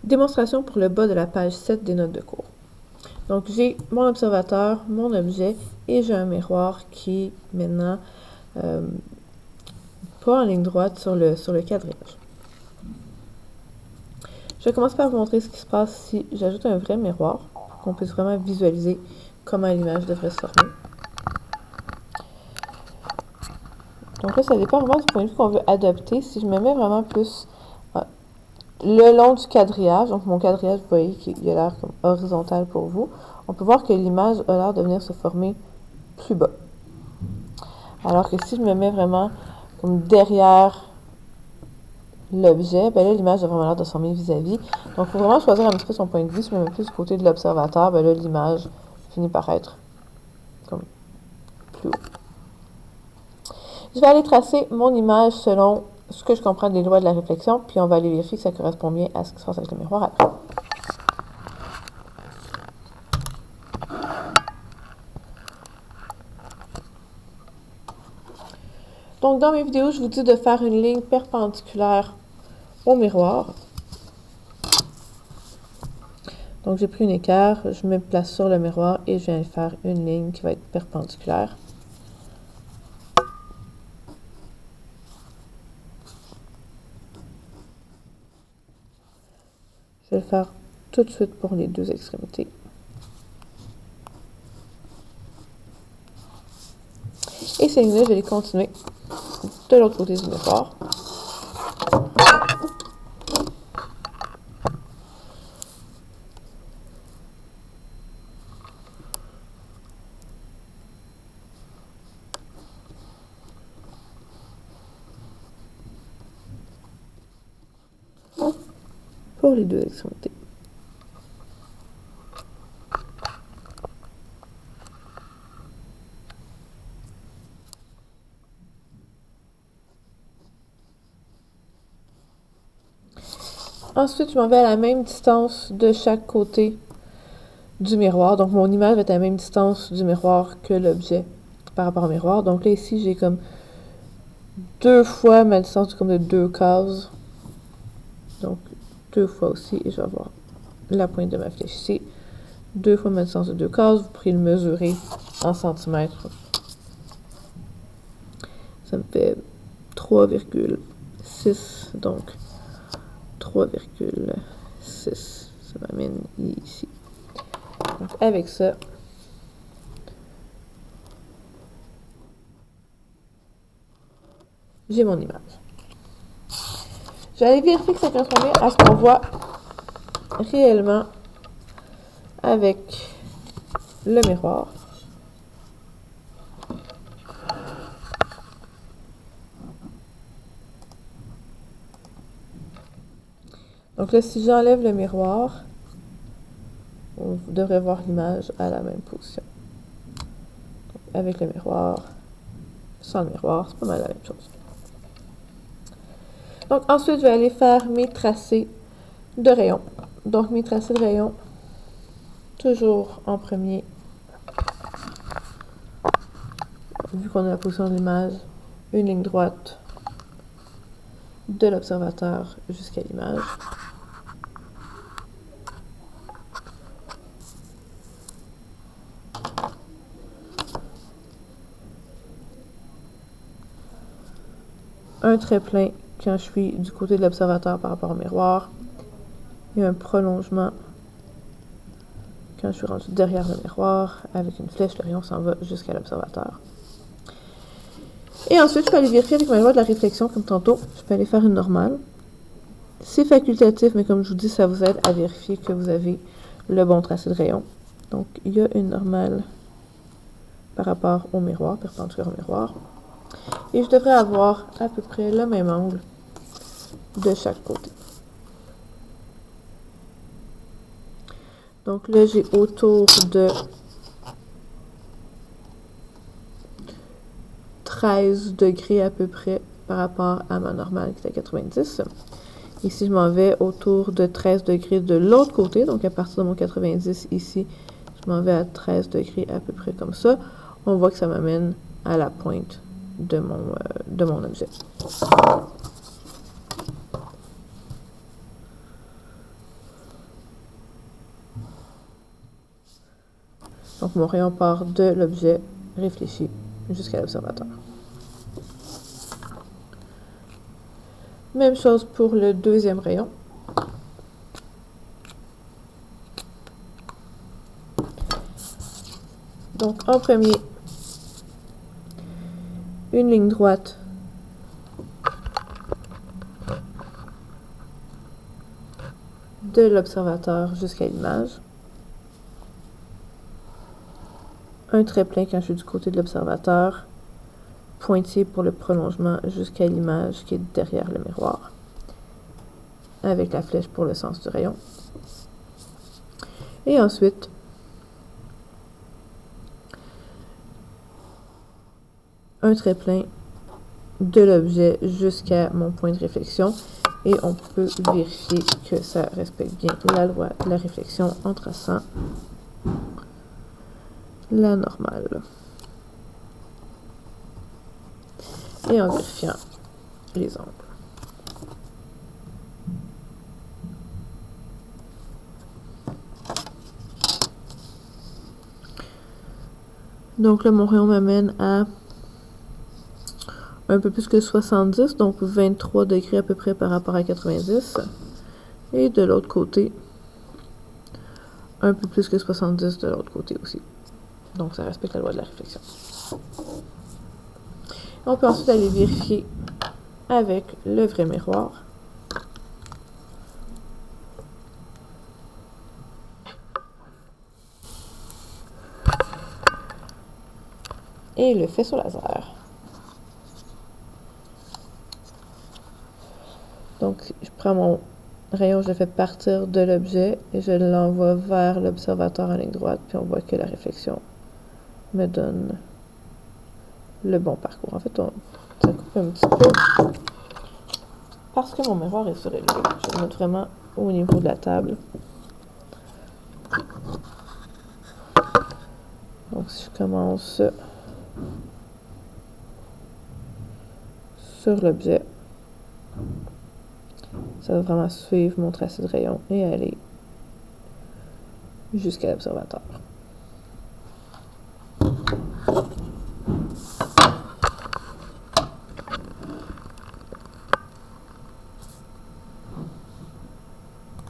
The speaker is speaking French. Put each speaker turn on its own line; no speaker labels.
Démonstration pour le bas de la page 7 des notes de cours. Donc, j'ai mon observateur, mon objet, et j'ai un miroir qui est maintenant pas en ligne droite sur le quadrillage. Je vais commencer par vous montrer ce qui se passe si j'ajoute un vrai miroir, pour qu'on puisse vraiment visualiser comment l'image devrait se former. Donc là, ça dépend vraiment du point de vue qu'on veut adopter. Si je me mets vraiment plus le long du quadrillage, donc mon quadrillage, vous voyez qu'il a l'air comme horizontal pour vous, on peut voir que l'image a l'air de venir se former plus bas. Alors que si je me mets vraiment comme derrière l'objet, ben là, l'image a vraiment l'air de se former vis-à-vis. Donc, il faut vraiment choisir un petit peu son point de vue. Si je me mets plus du côté de l'observateur, ben là, l'image finit par être comme plus haut. Je vais aller tracer mon image selon ce que je comprends des lois de la réflexion, puis on va aller vérifier que ça correspond bien à ce qui se passe avec le miroir après. Donc, dans mes vidéos, je vous dis de faire une ligne perpendiculaire au miroir. Donc, j'ai pris une équerre, je me place sur le miroir et je viens faire une ligne qui va être perpendiculaire. Je vais le faire tout de suite pour les deux extrémités. Et ces lignes-là, je vais les continuer de l'autre côté du miroir. Pour les deux extrémités. Ensuite, je m'en vais à la même distance de chaque côté du miroir. Donc, mon image va être à la même distance du miroir que l'objet par rapport au miroir. Donc là, ici, j'ai comme 2 fois ma distance comme de 2 cases. Donc, 2 fois aussi, et je vais avoir la pointe de ma flèche ici. 2 fois ma distance de 2 cases. Vous pourrez le mesurer en centimètres. Ça me fait 3,6. Donc, 3,6. Ça m'amène ici. Donc, avec ça, j'ai mon image. Je vais aller vérifier que ça correspond bien à ce qu'on voit réellement avec le miroir. Donc là, si j'enlève le miroir, on devrait voir l'image à la même position. Donc, avec le miroir, sans le miroir, c'est pas mal la même chose. Donc ensuite, je vais aller faire mes tracés de rayons. Donc mes tracés de rayons, toujours en premier. Vu qu'on a la position de l'image, une ligne droite de l'observateur jusqu'à l'image. Un trait plein quand je suis du côté de l'observateur par rapport au miroir. Et un prolongement quand je suis rendu derrière le miroir. Avec une flèche, le rayon s'en va jusqu'à l'observateur. Et ensuite, je peux aller vérifier avec ma loi de la réflexion, comme tantôt. Je peux aller faire une normale. C'est facultatif, mais comme je vous dis, ça vous aide à vérifier que vous avez le bon tracé de rayon. Donc, il y a une normale par rapport au miroir, perpendiculaire au miroir. Et je devrais avoir à peu près le même angle de chaque côté. Donc là, j'ai autour de 13 degrés à peu près par rapport à ma normale qui est à 90. Ici, je m'en vais autour de 13 degrés de l'autre côté. Donc, à partir de mon 90 ici, je m'en vais à 13 degrés à peu près comme ça. On voit que ça m'amène à la pointe de mon objet. Donc, mon rayon part de l'objet réfléchi jusqu'à l'observateur. Même chose pour le deuxième rayon. Donc, en premier, une ligne droite de l'observateur jusqu'à l'image. Un trait plein quand je suis du côté de l'observateur. Pointillé pour le prolongement jusqu'à l'image qui est derrière le miroir. Avec la flèche pour le sens du rayon. Et ensuite, un trait plein de l'objet jusqu'à mon point de réflexion. Et on peut vérifier que ça respecte bien la loi de la réflexion en traçant la normale. Et en vérifiant les angles. Donc là, mon rayon m'amène à un peu plus que 70, donc 23 degrés à peu près par rapport à 90. Et de l'autre côté, un peu plus que 70 de l'autre côté aussi. Donc ça respecte la loi de la réflexion. On peut ensuite aller vérifier avec le vrai miroir. Et le faisceau laser. Donc, je prends mon rayon, je le fais partir de l'objet et je l'envoie vers l'observateur en ligne droite, puis on voit que la réflexion me donne le bon parcours. En fait, ça coupe un petit peu parce que mon miroir est surélevé. Je vais le mettre vraiment au niveau de la table. Donc, si je commence sur l'objet, ça va vraiment suivre mon tracé de rayon et aller jusqu'à l'observateur.